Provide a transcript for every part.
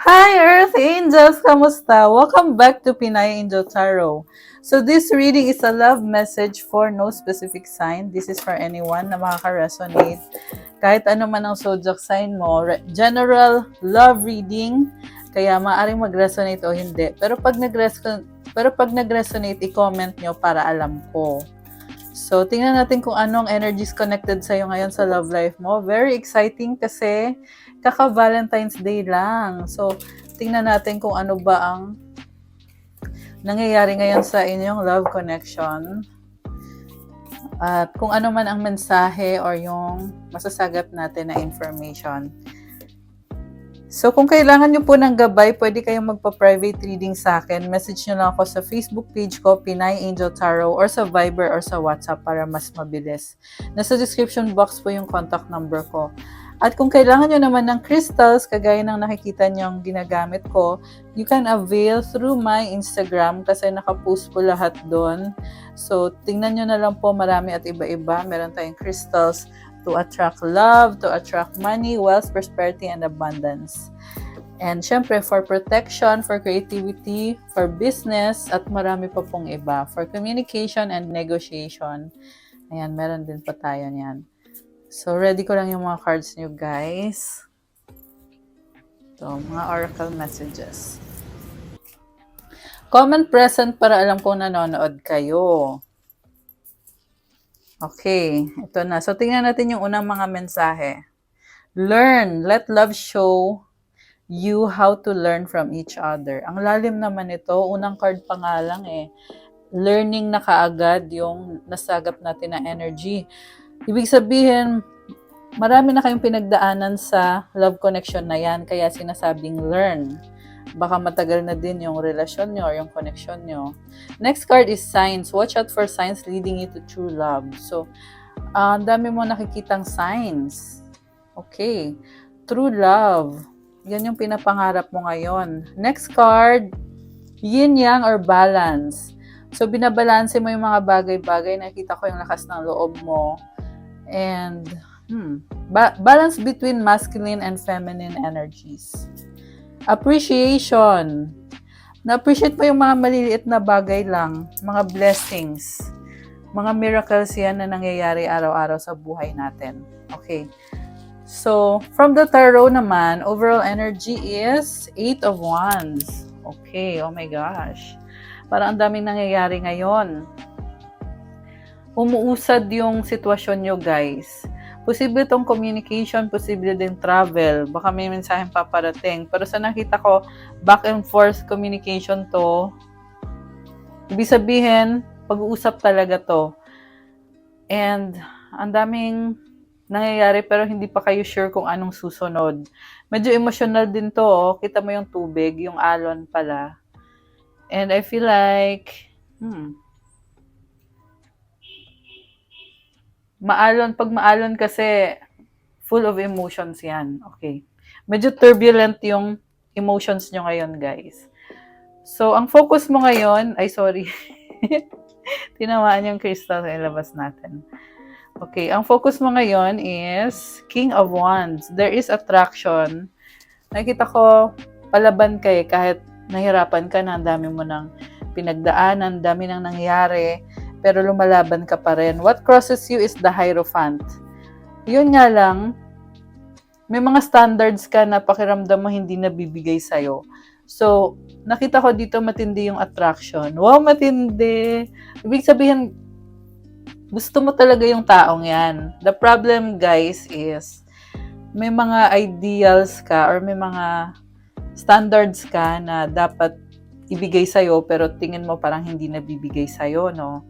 Hi Earth Angels! Kamusta? Welcome back to Pinay Angel Tarot. So this reading is a love message for no specific sign. This is for anyone na makaka-resonate. Kahit ano man ang zodiac sign mo, general love reading, kaya maaaring mag-resonate o hindi. Pero pag nag-resonate, i-comment nyo para alam ko. So, tingnan natin kung anong energies connected sa'yo ngayon sa love life mo. Very exciting kasi kaka-Valentine's Day lang. So, tingnan natin kung ano ba ang nangyayari ngayon sa inyong love connection. At kung ano man ang mensahe or yung masasagap natin na information. So, kung kailangan nyo po ng gabay, pwede kayong magpa-private reading sa akin. Message nyo lang ako sa Facebook page ko, Pinay Angel Tarot, or sa Viber or sa WhatsApp para mas mabilis. Nasa description box po yung contact number ko. At kung kailangan nyo naman ng crystals, kagaya ng nakikita nyo ang ginagamit ko, you can avail through my Instagram kasi nakapost po lahat doon. So, tingnan nyo na lang po, marami at iba-iba. Meron tayong crystals to attract love, to attract money, wealth, prosperity, and abundance. And syempre, for protection, for creativity, for business, at marami pa pong iba. For communication and negotiation. Ayan, meron din pa tayo niyan. So, ready ko lang yung mga cards niyo, guys. Ito, mga oracle messages. Comment present para alam kong nanonood kayo. Okay, ito na. So, tingnan natin yung unang mga mensahe. Learn. Let love show you how to learn from each other. Ang lalim naman ito. Unang card pa nga lang eh. Learning na kaagad yung nasagap natin na energy. Ibig sabihin, marami na kayong pinagdaanan sa love connection na yan. Kaya sinasabing learn. Baka matagal na din yung relasyon nyo or yung connection nyo. Next card is signs. Watch out for signs leading you to true love. So, ang dami mo nakikitang signs. Okay. True love. Yan yung pinapangarap mo ngayon. Next card, yin-yang or balance. So, binabalanse mo yung mga bagay-bagay. Nakita ko yung lakas ng loob mo. And, balance between masculine and feminine energies. Appreciation. Na-appreciate mo yung mga maliliit na bagay lang. Mga blessings. Mga miracles yan na nangyayari araw-araw sa buhay natin. Okay. So, from the tarot naman, overall energy is 8 of Wands. Okay, oh my gosh. Parang ang daming nangyayari ngayon. Umuusad yung sitwasyon nyo, guys. Posible itong communication, posible din travel. Baka may mensaheng paparating. Pero sa nakita ko, back and forth communication to. Ibig sabihin, pag-uusap talaga to. And ang daming nangyayari pero hindi pa kayo sure kung anong susunod. Medyo emotional din to. Oh. Kita mo yung tubig, yung alon pala. And I feel like, pag maalon kasi, full of emotions yan. Okay. Medyo turbulent yung emotions nyo ngayon, guys. So, ang focus mo ngayon, tinamaan yung crystal sa ilabas natin. Okay, ang focus mo ngayon is King of Wands. There is attraction. Nakita ko, palaban kayo kahit nahirapan ka na, ang dami mo ng pinagdaanan, dami nang nangyari, pero lumalaban ka pa rin. What crosses you is the Hierophant. Yun nga lang, may mga standards ka na pakiramdam mo hindi nabibigay sa'yo. So, nakita ko dito matindi yung attraction. Wow, matindi! Ibig sabihin, gusto mo talaga yung taong yan. The problem, guys, is may mga ideals ka or may mga standards ka na dapat ibigay sa'yo pero tingin mo parang hindi nabibigay sa'yo, no?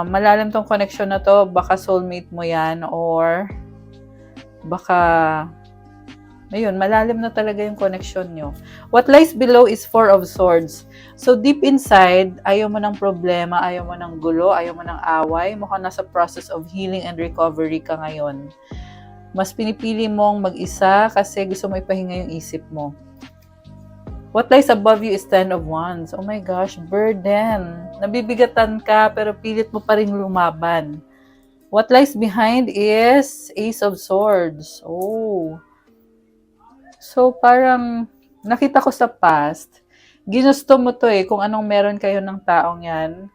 Malalim tong connection na to. Baka soulmate mo yan or baka ayun, malalim na talaga yung connection nyo. What lies below is Four of Swords. So, deep inside, ayaw mo ng problema, ayaw mo ng gulo, ayaw mo ng away. Mukhang nasa process of healing and recovery ka ngayon. Mas pinipili mong mag-isa kasi gusto mo ipahinga yung isip mo. What lies above you is Ten of Wands. Oh my gosh, burden. Nabibigatan ka pero pilit mo pa rin lumaban. What lies behind is Ace of Swords. Oh. So, parang nakita ko sa past, ginusto mo to kung anong meron kayo ng taong yan.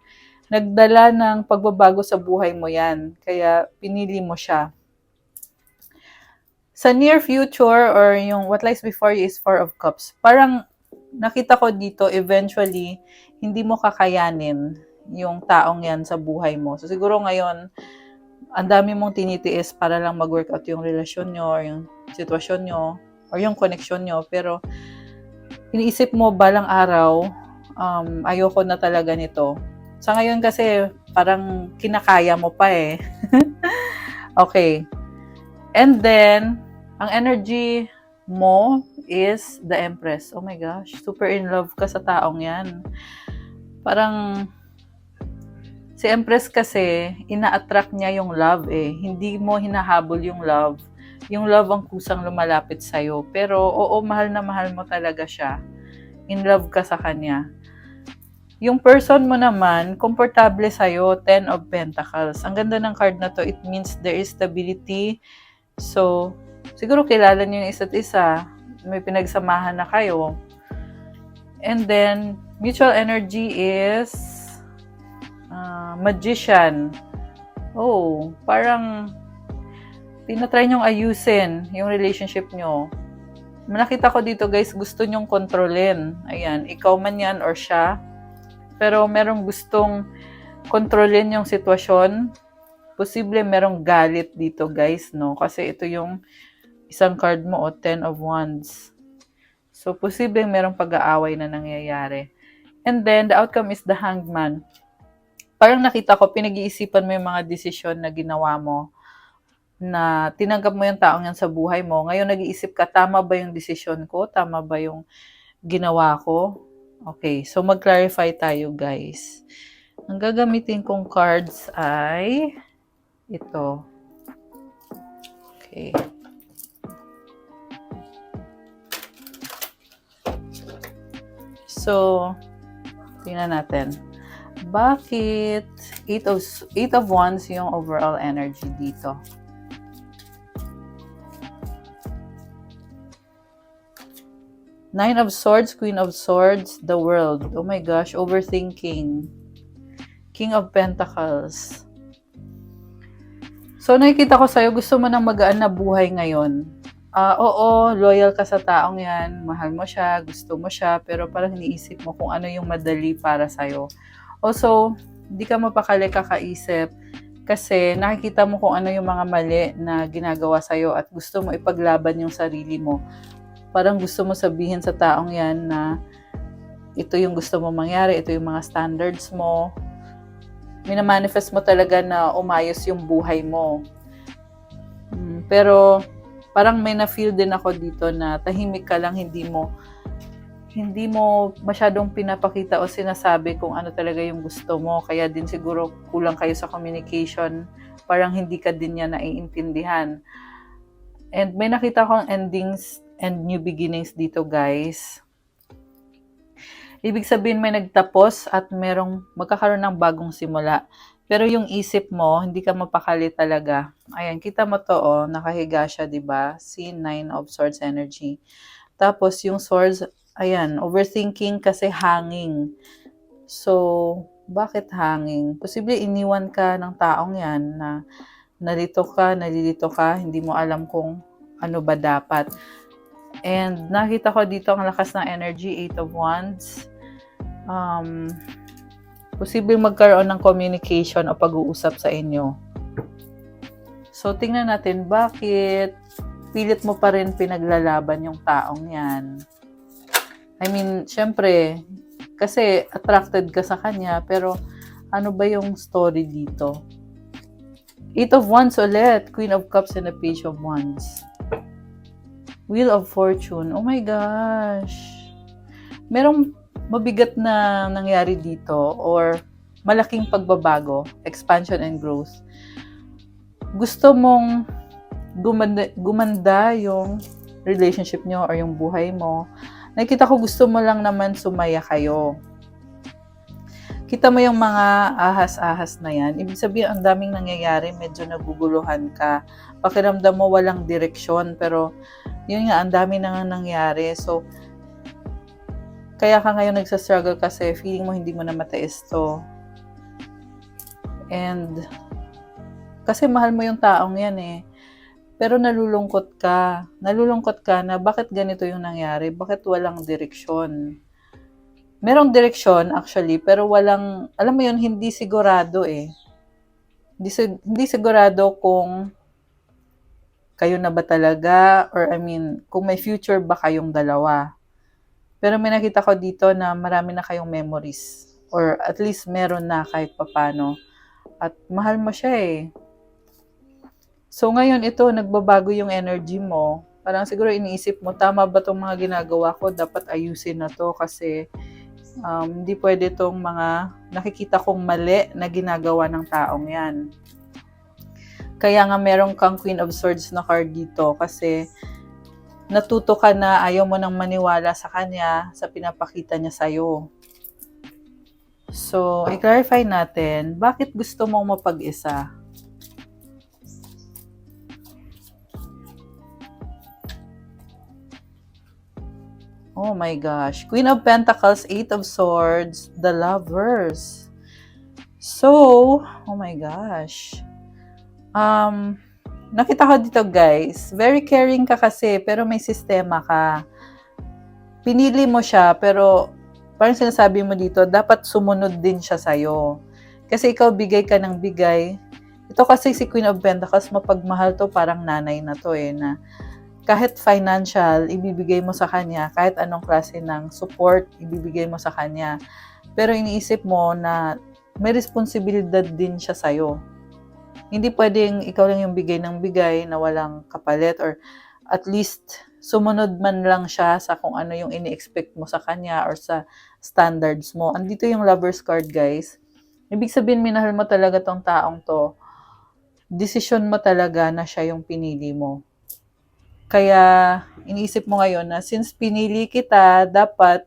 Nagdala ng pagbabago sa buhay mo yan. Kaya pinili mo siya. Sa near future or yung what lies before you is Four of Cups. Parang nakita ko dito, eventually, hindi mo kakayanin yung taong yan sa buhay mo. So siguro ngayon, ang dami mong tinitiis para lang mag-workout yung relasyon nyo or yung sitwasyon nyo or yung connection nyo. Pero iniisip mo balang araw, ayoko na talaga nito. Sa ngayon kasi, parang kinakaya mo pa Okay. And then, ang energy mo is the Empress. Oh my gosh, super in love ka sa taong yan. Parang, si Empress kasi, ina-attract niya yung love Hindi mo hinahabol yung love. Yung love ang kusang lumalapit sa'yo. Pero, oo, mahal na mahal mo talaga siya. In love ka sa kanya. Yung person mo naman, komportable sa'yo, 10 of Pentacles. Ang ganda ng card na to, it means there is stability. So, siguro kilala niyo yung isa't isa. May pinagsamahan na kayo. And then, mutual energy is Magician. Oh, parang tinatry niyong ayusin yung relationship niyo. Nakita ko dito guys, gusto niyong kontrolin. Ayan, ikaw man yan or siya. Pero merong gustong kontrolin yung sitwasyon. Posible merong galit dito guys, no? Kasi ito yung isang card mo, 10 of Wands. So, posible merong pag-aaway na nangyayari. And then, the outcome is the Hanged Man. Parang nakita ko, pinag-iisipan mo yung mga desisyon na ginawa mo, na tinanggap mo yung taong yan sa buhay mo. Ngayon, nag-iisip ka, tama ba yung desisyon ko? Tama ba yung ginawa ko? Okay, so mag-clarify tayo, guys. Ang gagamitin kong cards ay ito. Okay. So, tingnan natin. Bakit 8 of Wands yung overall energy dito? Nine of Swords, Queen of Swords, the World. Oh my gosh, overthinking. King of Pentacles. So, nakikita ko sa'yo, gusto mo ng magaan na buhay ngayon. Oo, loyal ka sa taong yan, mahal mo siya, gusto mo siya, pero parang iniisip mo kung ano yung madali para sa'yo. Also, hindi ka mapakali kakaisip kasi nakikita mo kung ano yung mga mali na ginagawa sa'yo at gusto mo ipaglaban yung sarili mo. Parang gusto mo sabihin sa taong yan na ito yung gusto mo mangyari, ito yung mga standards mo. Minamanifest mo talaga na umayos yung buhay mo. Pero parang may na-feel din ako dito na tahimik ka lang, hindi mo masyadong pinapakita o sinasabi kung ano talaga yung gusto mo. Kaya din siguro kulang kayo sa communication. Parang hindi ka din niya naiintindihan. And may nakita akong endings and new beginnings dito, guys. Ibig sabihin may nagtapos at merong magkakaroon ng bagong simula. Pero yung isip mo, hindi ka mapakali talaga. Ayan, kita mo to, nakahiga siya, 'di ba? See, 9 of Swords energy. Tapos yung Swords, ayan, overthinking kasi hanging. So, bakit hanging? Posible iniwan ka ng taong yan na nalilito ka, hindi mo alam kung ano ba dapat. And nakita ko dito ang lakas ng energy, 8 of Wands. Posible magkaroon ng communication o pag-uusap sa inyo. So, tingnan natin bakit pilit mo pa rin pinaglalaban yung taong yan. I mean, syempre, kasi attracted ka sa kanya, pero ano ba yung story dito? 8 of Wands ulit, Queen of Cups and a Page of Wands. Wheel of Fortune. Oh my gosh. Merong mabigat na nangyari dito or malaking pagbabago, expansion and growth. Gusto mong gumanda yung relationship nyo or yung buhay mo. Nakita ko gusto mo lang naman sumaya kayo. Kita mo yung mga ahas-ahas na yan. Ibig sabihin, ang daming nangyayari, medyo naguguluhan ka. Pakiramdam mo walang direksyon, pero yun nga, ang dami na nangyayari. So, Kaya ka ngayon nagsastruggle kasi feeling mo hindi mo na mataas to. And kasi mahal mo yung taong yan eh. Pero nalulungkot ka. Nalulungkot ka na bakit ganito yung nangyari? Bakit walang direksyon? Merong direksyon actually, pero walang, alam mo yun, hindi sigurado eh. Hindi sigurado kung kayo na ba talaga, or I mean, kung may future ba kayong dalawa. Pero may nakita ko dito na marami na kayong memories. Or at least meron na kahit papano. At mahal mo siya eh. So ngayon ito, nagbabago yung energy mo. Parang siguro iniisip mo, tama ba itong mga ginagawa ko? Dapat ayusin na to kasi hindi pwede itong mga nakikita kong mali na ginagawa ng taong yan. Kaya nga meron kang Queen of Swords na card dito kasi natuto ka na ayaw mo nang maniwala sa kanya sa pinapakita niya sa'yo. So, i-clarify natin, bakit gusto mong mapag-isa? Oh my gosh. Queen of Pentacles, Eight of Swords, the Lovers. So, oh my gosh. Nakita ko dito guys, very caring ka kasi, pero may sistema ka. Pinili mo siya, pero parang sinasabi mo dito, dapat sumunod din siya sa'yo. Kasi ikaw bigay ka ng bigay. Ito kasi si Queen of Pentacles, mapagmahal to, parang nanay na to eh, na kahit financial, ibibigay mo sa kanya, kahit anong klase ng support, ibibigay mo sa kanya. Pero iniisip mo na may responsibilidad din siya sa'yo. Hindi pwedeng ikaw lang yung bigay ng bigay na walang kapalit, or at least sumunod man lang siya sa kung ano yung ini-expect mo sa kanya or sa standards mo. Andito yung Lover's card, guys. Ibig sabihin, minahal mo talaga tong taong to. Desisyon mo talaga na siya yung pinili mo. Kaya iniisip mo ngayon na since pinili kita, dapat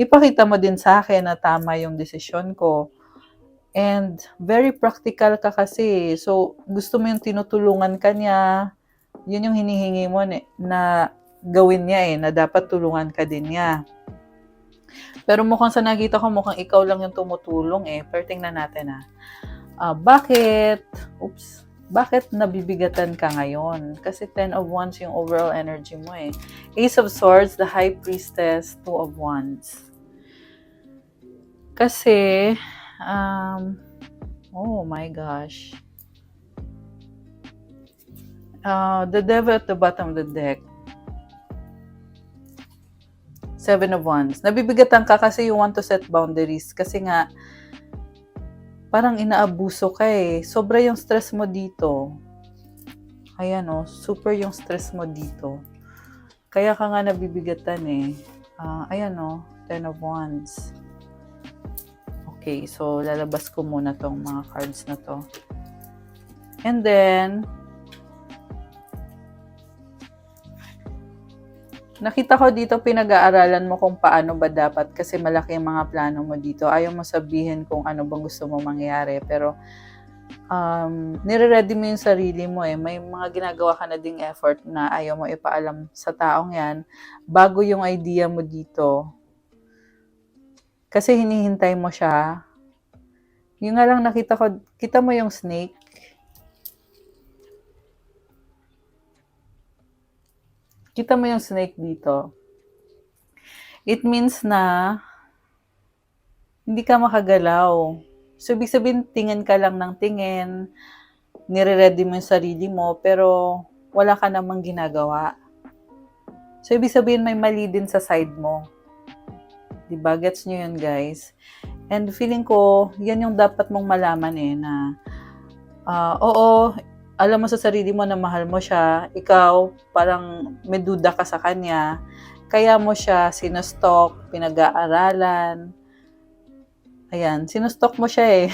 ipakita mo din sa akin na tama yung desisyon ko. And very practical ka kasi. So, gusto mo yung tinutulungan ka niya. Yun yung hinihingi mo na gawin niya na dapat tulungan ka din niya. Pero mukhang sa nakita ko, mukhang ikaw lang yung tumutulong Pero tingnan natin bakit nabibigatan ka ngayon? Kasi 10 of Wands yung overall energy mo Ace of Swords, the High Priestess, 2 of Wands. Kasi, oh my gosh. The Devil at the bottom of the deck. 7 of Wands. Nabibigatan ka kasi you want to set boundaries. Kasi nga, parang inaabuso ka Sobra yung stress mo dito. Ayan super yung stress mo dito. Kaya ka nga nabibigatan ayan 10 of Wands. Okay, so lalabas ko muna tong mga cards na to. And then, nakita ko dito pinag-aaralan mo kung paano ba dapat kasi malaki ang mga plano mo dito. Ayaw mo sabihin kung ano bang gusto mo mangyari. Pero, nire-ready mo yung sarili mo May mga ginagawa ka na ding effort na ayaw mo ipaalam sa taong yan bago yung idea mo dito. Kasi hinihintay mo siya. Yung nga lang nakita ko, kita mo yung snake? Kita mo yung snake dito? It means na hindi ka makagalaw. So, ibig sabihin, tingin ka lang ng tingin, nire-ready mo yung sarili mo, pero wala ka namang ginagawa. So, ibig sabihin, may mali din sa side mo. Diba? Gets nyo yun, guys? And feeling ko, yan yung dapat mong malaman na oo, alam mo sa sarili mo na mahal mo siya, ikaw, parang may duda ka sa kanya, kaya mo siya sinustok, pinag-aaralan. Ayan, sinustok mo siya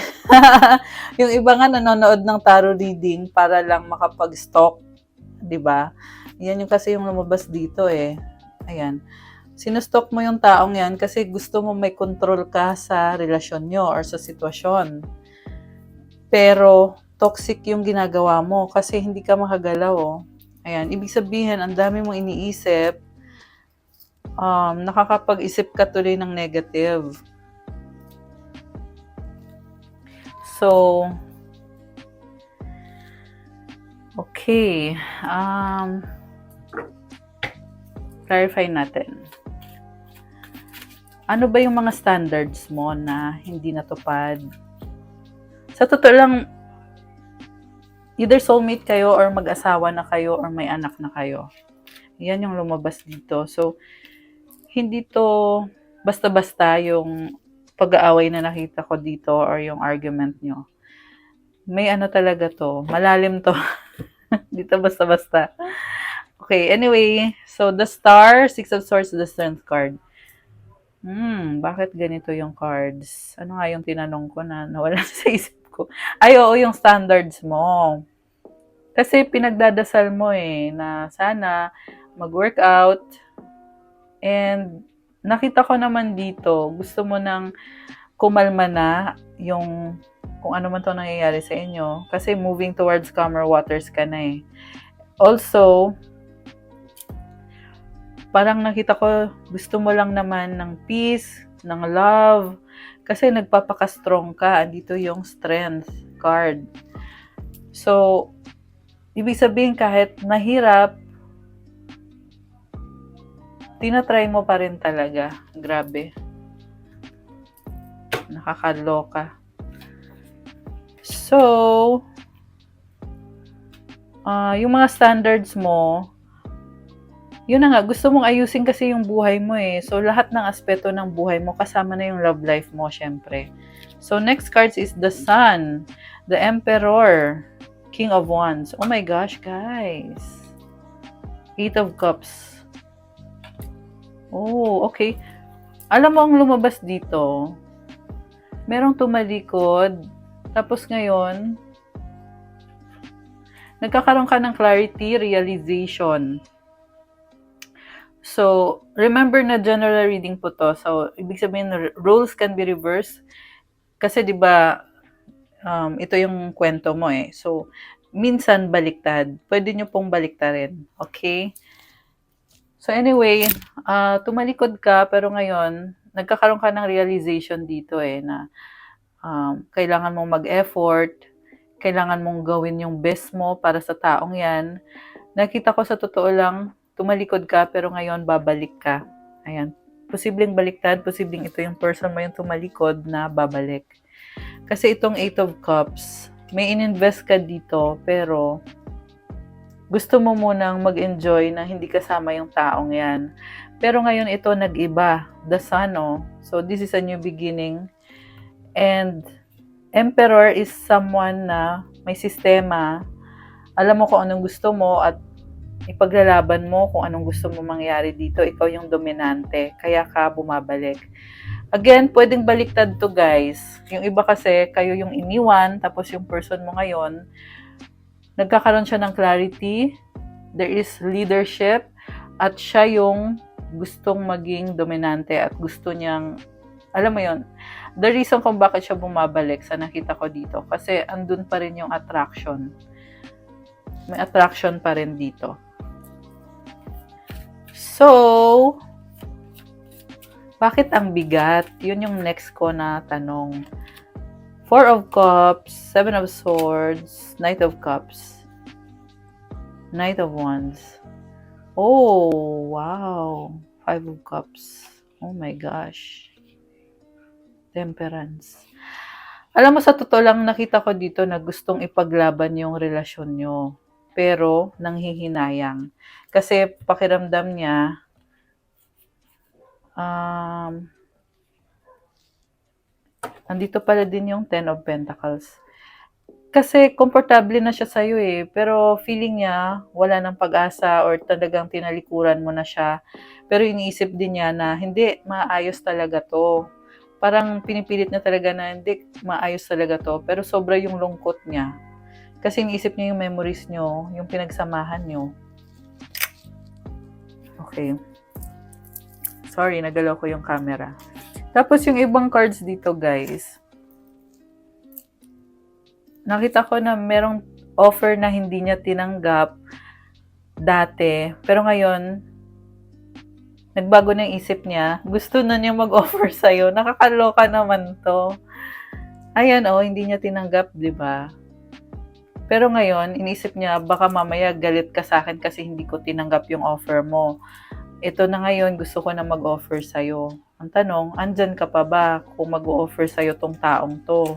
Yung iba nga nanonood ng tarot reading para lang makapag-stalk, 'di ba? Yan yung kasi yung lumabas dito Ayan. Sinustok mo yung taong yan kasi gusto mo may control ka sa relasyon nyo or sa sitwasyon. Pero, toxic yung ginagawa mo kasi hindi ka makagalaw Ayan, ibig sabihin, ang dami mong iniisip. nakakapag-isip ka tuloy ng negative. So, okay. Clarify natin. Ano ba yung mga standards mo na hindi natupad? Sa totoo lang, either soulmate kayo or mag-asawa na kayo or may anak na kayo. Yan yung lumabas dito. So, hindi to basta-basta yung pag-aaway na nakita ko dito or yung argument nyo. May ano talaga to. Malalim to. Dito basta-basta. Okay, anyway. So, the Star, Six of Swords, the Strength card. Bakit ganito yung cards? Ano nga yung tinanong ko na nawala sa isip ko? Ay, oo, yung standards mo. Kasi pinagdadasal mo na sana mag-workout. And nakita ko naman dito, gusto mo nang kumalma na yung kung ano man to nangyayari sa inyo. Kasi moving towards calmer waters ka na Also, parang nakita ko, gusto mo lang naman ng peace, ng love, kasi nagpapaka-strong ka. Andito yung strength card. So, ibig sabihin kahit mahirap, tinatry mo pa rin talaga. Grabe. Nakakaloka. So, yung mga standards mo, yun na nga, gusto mong ayusin kasi yung buhay mo So, lahat ng aspeto ng buhay mo, kasama na yung love life mo, syempre. So, next cards is the Sun, the Emperor, King of Wands. Oh my gosh, guys. Eight of Cups. Oh, okay. Alam mo ang lumabas dito, merong tumalikod, tapos ngayon, nagkakaroon ka ng clarity, realization. So, remember na general reading po to. So, ibig sabihin, roles can be reversed. Kasi, di ba, ito yung kwento mo So, minsan baliktad. Pwede nyo pong baliktarin. Okay? So, anyway, tumalikod ka, pero ngayon, nagkakaroon ka ng realization dito na kailangan mong mag-effort, kailangan mong gawin yung best mo para sa taong yan. Nakita ko sa totoo lang, tumalikod ka, pero ngayon babalik ka. Ayan. Posibleng baliktad, posibleng ito yung person mo yung tumalikod na babalik. Kasi itong Eight of Cups, may ininvest ka dito, pero gusto mo munang mag-enjoy na hindi kasama yung taong yan. Pero ngayon ito nag-iba. The Sun, So, this is a new beginning. And Emperor is someone na may sistema. Alam mo kung anong gusto mo at ipaglalaban mo kung anong gusto mo mangyari dito. Ikaw yung dominante. Kaya ka bumabalik. Again, pwedeng baliktad to, guys. Yung iba kasi, kayo yung iniwan, tapos yung person mo ngayon, nagkakaroon siya ng clarity, there is leadership, at siya yung gustong maging dominante at gusto niyang, alam mo yon, the reason kung bakit siya bumabalik sa nakita ko dito, kasi andun pa rin yung attraction. May attraction pa rin dito. So, bakit ang bigat? Yun yung next ko na tanong. Four of Cups, Seven of Swords, Knight of Cups, Knight of Wands. Oh, wow. Five of Cups. Oh my gosh. Temperance. Alam mo, sa totoo lang, nakita ko dito na gustong ipaglaban yung relasyon nyo. Pero, nanghihinayang. Kasi, pakiramdam niya, andito pala din yung Ten of Pentacles. Kasi, komportable na siya sa'yo Pero, feeling niya, wala ng pag-asa or talagang tinalikuran mo na siya. Pero, iniisip din niya na, hindi, maayos talaga to. Parang pinipilit na talaga na, hindi, maayos talaga to. Pero, sobra yung lungkot niya. Kasi, iniisip niya yung memories nyo, yung pinagsamahan nyo. Okay. Sorry, nagalaw ko yung camera. Tapos, yung ibang cards dito, guys. Nakita ko na merong offer na hindi niya tinanggap dati. Pero ngayon, Nagbago na yung isip niya. Gusto na niya mag-offer sa'yo. Nakakaloka naman to. Ayan, hindi niya tinanggap, di ba? Pero ngayon, inisip niya, baka mamaya galit ka sa akin kasi hindi ko tinanggap yung offer mo. Ito na ngayon, gusto ko na mag-offer sa'yo. Ang tanong, andyan ka pa ba kung mag-offer sa'yo tong taong to?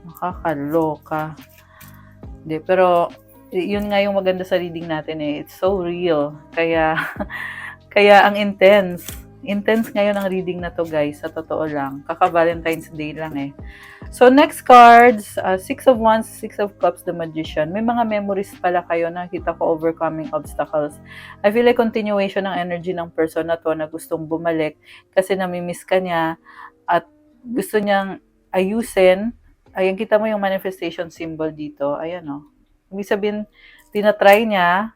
Nakakaloka. Hindi, pero yun nga yung maganda sa reading natin eh. It's so real. Kaya ang intense. Intense ngayon ang reading na to, guys. Sa totoo lang. Kaka-Valentine's Day lang eh. So, next cards, Six of Wands, Six of Cups, the Magician. May mga memories pala kayo na nakita ko, overcoming obstacles. I feel like continuation ng energy ng person na to na gustong bumalik kasi namimiss ka niya at gusto niyang ayusin. Ayan, kita mo yung manifestation symbol dito. Ayan, Ibig sabihin, tinatry niya.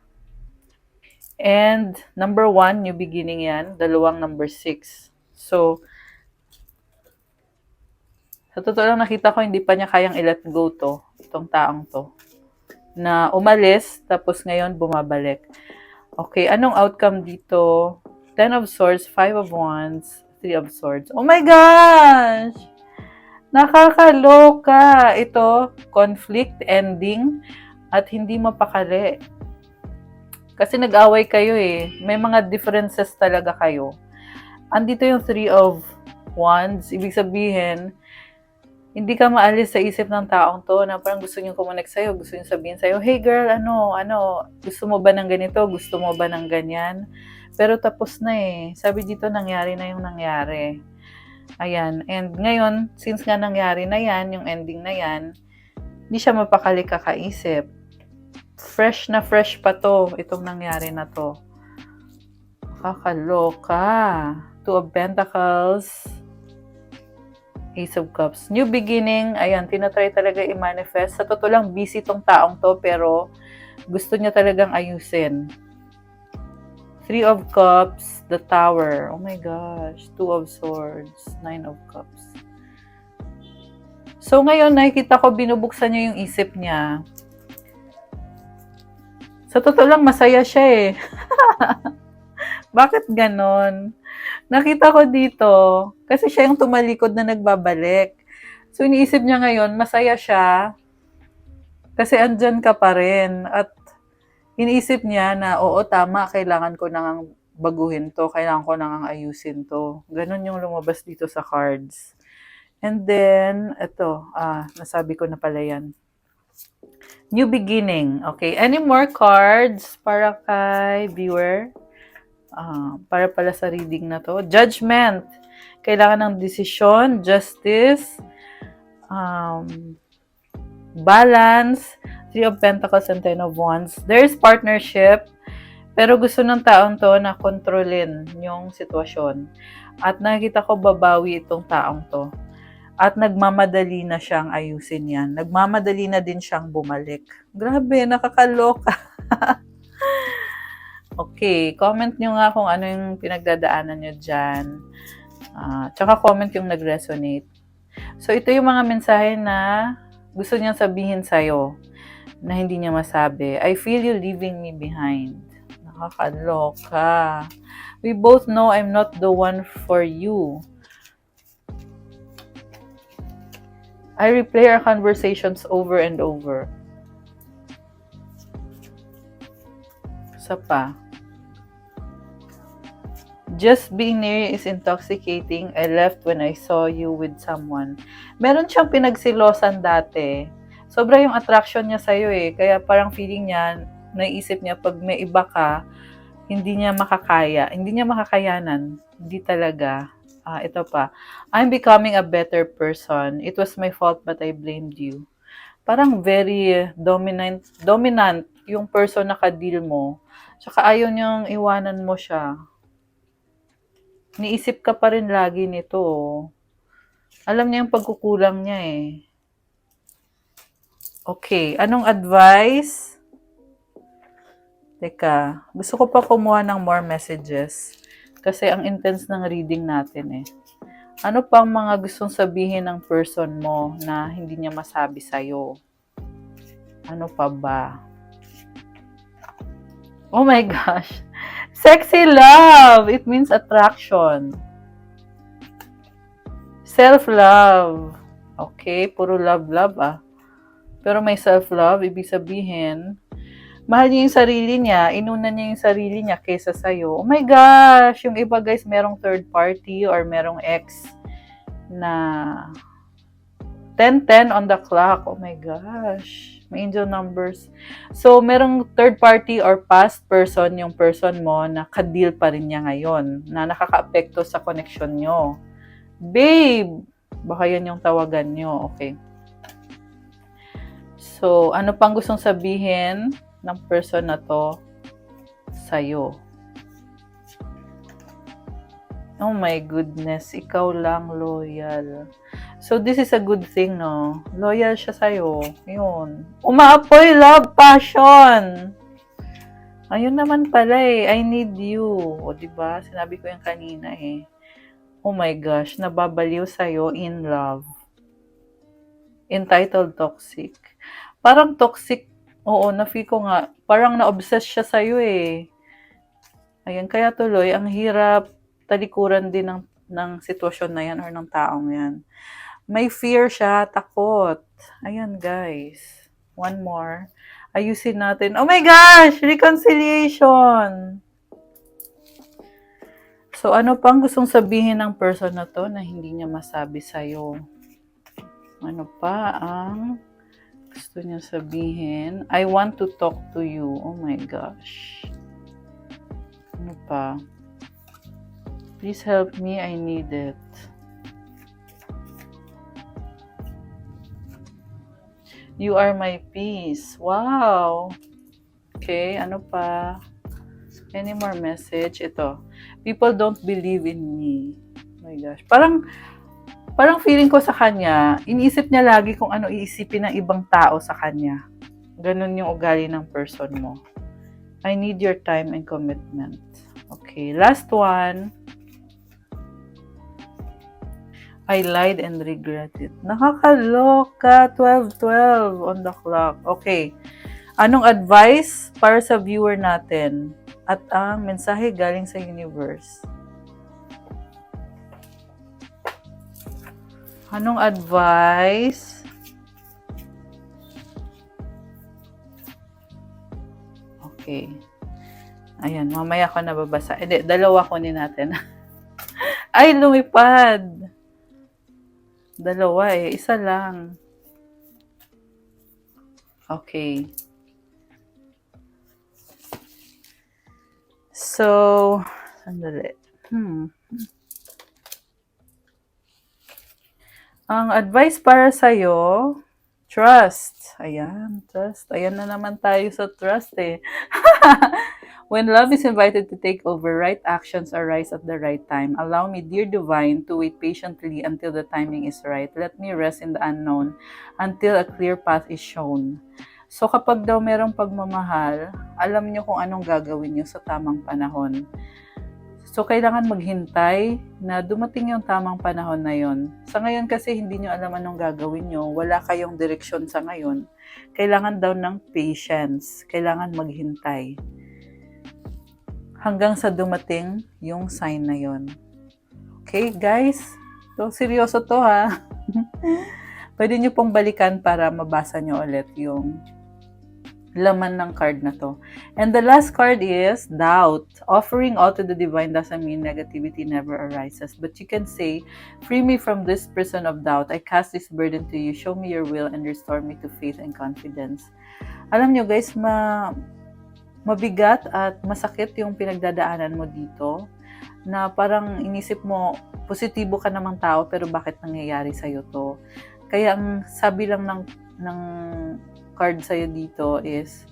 And number 1, new beginning yan. Dalawang number 6. So, sa totoo lang nakita ko, hindi pa niya kayang i-let go to, itong taong to. Na umalis, tapos ngayon bumabalik. Okay, anong outcome dito? 10 of Swords, 5 of Wands, 3 of Swords. Oh my gosh! Nakakaloka! Ito, conflict, ending, at hindi mapakali. Kasi nag-away kayo eh. May mga differences talaga kayo. Andito yung 3 of Wands. Ibig sabihin, hindi ka maalis sa isip ng taong to na parang gusto niyong kumonek sa'yo, gusto niyong sabihin sa'yo, hey girl, gusto mo ba ng ganito? Gusto mo ba ng ganyan? Pero tapos na eh. Sabi dito, nangyari na yung nangyari. Ayan. And ngayon, since nga nangyari na yan, yung ending na yan, hindi siya mapakali kakaisip. Fresh na fresh pa to, itong nangyari na to. Kakaloka. 2 of Pentacles, Ace of Cups. New beginning, ayan, tinatry talaga i-manifest. Sa totoo lang, busy tong taong to, pero gusto niya talagang ayusin. 3 of Cups, the Tower. Oh my gosh. 2 of Swords, 9 of Cups. So ngayon, nakikita ko, binubuksan niya yung isip niya. Sa totoo lang, masaya siya eh. Bakit ganon? Nakita ko dito, kasi siya yung tumalikod na nagbabalik. So, iniisip niya ngayon, masaya siya, kasi andyan ka pa rin. At iniisip niya na, oo, tama, kailangan ko nang baguhin to, kailangan ko nang ayusin to. Ganon yung lumabas dito sa cards. And then, ito, nasabi ko na pala yan. New beginning. Okay, any more cards para kay viewer? Para pala sa reading na to. Judgment. Kailangan ng desisyon, justice, balance, 3 of Pentacles and 10 of Wands. There is partnership, pero gusto ng taong to na kontrolin yung sitwasyon. At nakikita ko babawi itong taong to. At nagmamadali na siyang ayusin yan. Nagmamadali na din siyang bumalik. Grabe, nakakaloka. Okay, comment nyo nga kung ano yung pinagdadaanan nyo dyan. Tsaka comment yung nag-resonate. So, ito yung mga mensahe na gusto niyang sabihin sa'yo na hindi niya masabi. I feel you leaving me behind. Nakakaloka. We both know I'm not the one for you. I replay our conversations over and over. Isa pa. Just being near you is intoxicating. I left when I saw you with someone. Meron siyang pinagsilosan dati. Sobra yung attraction niya sa'yo eh. Kaya parang feeling niya, naiisip niya pag may iba ka, hindi niya makakaya. Hindi niya makakayanan. Hindi talaga. Ito pa. I'm becoming a better person. It was my fault but I blamed you. Parang very dominant yung person na ka-deal mo. Tsaka ayaw niyang iwanan mo siya. Niisip ka pa rin lagi nito. Alam niya yung pagkukulang niya eh. Okay, anong advice? Teka, gusto ko pa kumuha ng more messages. Kasi ang intense ng reading natin eh. Ano pang mga gustong sabihin ng person mo na hindi niya masabi sa'yo? Ano pa ba? Oh my gosh! Sexy love. It means attraction. Self-love. Okay, puro love-love ah. Pero may self-love, ibig sabihin, mahal niya yung sarili niya, inuna niya yung sarili niya kaysa sa'yo. Oh my gosh! Yung iba guys, merong third party or merong ex na 10-10 on the clock. Oh my gosh. May angel numbers. So, merong third party or past person yung person mo na ka-deal pa rin niya ngayon, na nakaka-apekto sa connection nyo. Babe! Baka yan yung tawagan nyo. Okay. So, ano pang gustong sabihin ng person na to sa'yo? Oh my goodness, ikaw lang loyal. So, this is a good thing, no? Loyal siya sa'yo. Yun. Umaapoy, love, passion. Ayun naman pala eh. I need you. O, diba? Sinabi ko yung kanina eh. Oh my gosh, nababaliw sa'yo in love. Entitled toxic. Parang toxic. Oo, na-feel ko nga. Parang na-obsess siya sa'yo eh. Ayan, kaya tuloy, ang hirap talikuran din ng sitwasyon na yan or ng taong yan. May fear siya, takot. Ayan, guys. One more. Ayusin natin. Oh my gosh! Reconciliation! So, ano pang gustong sabihin ng person na to na hindi niya masabi sa'yo? Ano pa ang gusto niya sabihin? I want to talk to you. Oh my gosh. Ano pa? Please help me, I need it. You are my peace. Wow! Okay, ano pa? Any more message? Ito. People don't believe in me. Oh my gosh. Parang feeling ko sa kanya, iniisip niya lagi kung ano iisipin ng ibang tao sa kanya. Ganun yung ugali ng person mo. I need your time and commitment. Okay, last one. I lied and regret it. Nakakaloka. 12:12 on the clock. Okay. Anong advice para sa viewer natin? At ang mensahe galing sa universe. Anong advice? Okay. Ayan, mamaya ko nababasa. Hindi, dalawa kunin natin. Ay, lumipad. Dalawa eh. Isa lang. Okay. So, sandali. Ang advice para sa'yo, trust. Ayan, trust. Ayan na naman tayo sa trust eh. When love is invited to take over, right actions arise at the right time. Allow me, dear divine, to wait patiently until the timing is right. Let me rest in the unknown until a clear path is shown. So kapag daw merong pagmamahal, alam nyo kung anong gagawin nyo sa tamang panahon. So kailangan maghintay na dumating yung tamang panahon na yon. Sa ngayon kasi hindi nyo alam anong gagawin nyo. Wala kayong direksyon sa ngayon. Kailangan daw ng patience. Kailangan maghintay hanggang sa dumating yung sign na yon. Okay, guys? So, seryoso to ha. Pwede nyo pong balikan para mabasa nyo ulit yung laman ng card na to. And the last card is doubt. Offering all to the divine doesn't mean negativity never arises. But you can say, free me from this prison of doubt. I cast this burden to you. Show me your will and restore me to faith and confidence. Alam nyo guys, mabigat at masakit yung pinagdadaanan mo dito na parang inisip mo, positibo ka namang tao pero bakit nangyayari sa'yo to? Kaya ang sabi lang ng card sa'yo dito is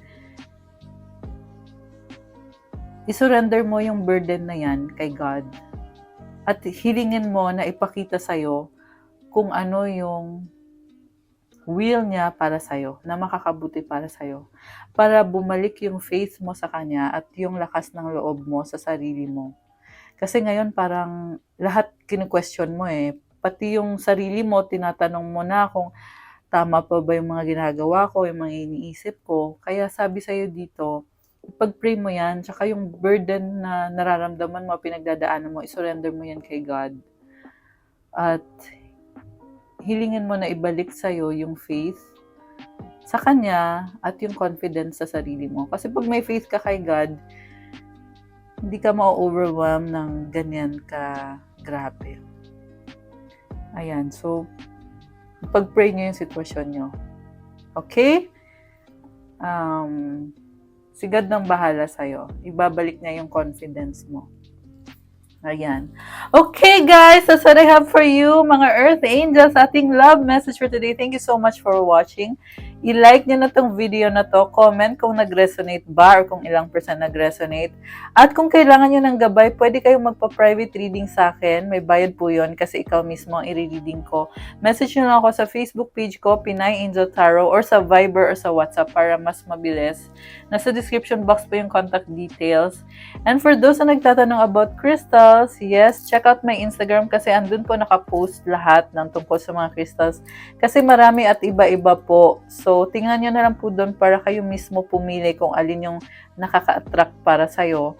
isurrender mo yung burden na yan kay God at hilingin mo na ipakita sa'yo kung ano yung will niya para sa'yo, na makakabuti para sa'yo. Para bumalik yung faith mo sa Kanya at yung lakas ng loob mo sa sarili mo. Kasi ngayon parang lahat kinu-question mo eh. Pati yung sarili mo, tinatanong mo na kung tama pa ba yung mga ginagawa ko, yung mga iniisip ko. Kaya sabi sa'yo dito, Pag-pray mo yan, tsaka yung burden na nararamdaman mo, pinagdadaanan mo, isurrender mo yan kay God. At hilingin mo na ibalik sa'yo yung faith sa Kanya at yung confidence sa sarili mo. Kasi pag may faith ka kay God, hindi ka ma-overwhelm ng ganyan ka grabe. Ayan, so, pag-pray nyo yung sitwasyon nyo. Okay? Si God nang bahala sa'yo. Ibabalik niya yung confidence mo. Ayan. Okay, guys. That's what I have for you, mga Earth Angels. Ating love message for today. Thank you so much for watching. I-like nyo na tong video na to. Comment kung nag-resonate ba or kung ilang % nag-resonate. At kung kailangan nyo ng gabay, pwede kayong magpa-private reading sa akin. May bayad po yun kasi ikaw mismo ang i-reading ko. Message nyo lang ako sa Facebook page ko, Pinay Angel Tarot, or sa Viber or sa WhatsApp para mas mabilis. Nasa description box po yung contact details. And for those na nagtatanong about crystals, yes, check out my Instagram kasi andun po nakapost lahat ng tungkol sa mga crystals. Kasi marami at iba-iba po. So, tingnan nyo na lang po doon para kayo mismo pumili kung alin yung nakaka-attract para sa'yo.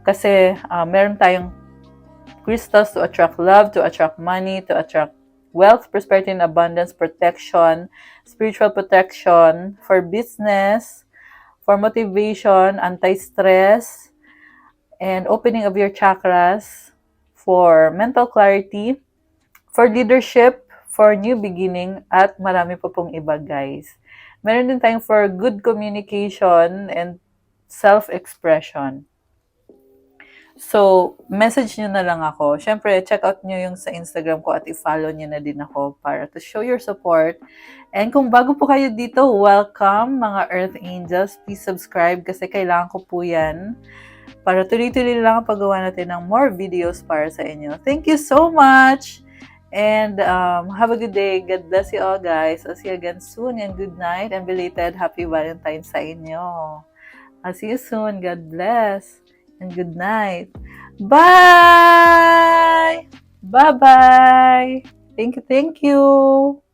Kasi meron tayong crystals to attract love, to attract money, to attract wealth, prosperity, and abundance, protection, spiritual protection, for business, for motivation, anti-stress, and opening of your chakras, for mental clarity, for leadership, for new beginning, at marami pa pong iba, guys. Meron din tayong for good communication and self-expression. So, message nyo na lang ako. Siyempre, check out nyo yung sa Instagram ko at i-follow nyo na din ako para to show your support. And kung bago po kayo dito, welcome mga Earth Angels. Please subscribe kasi kailangan ko po yan para tuloy-tuloy lang ang paggawa natin ng more videos para sa inyo. Thank you so much! And have a good day. God bless you all, guys. I'll see you again soon and good night and belated Happy Valentine's sa inyo. I'll see you soon. God bless. And good night. Bye! Bye-bye! Thank you, thank you!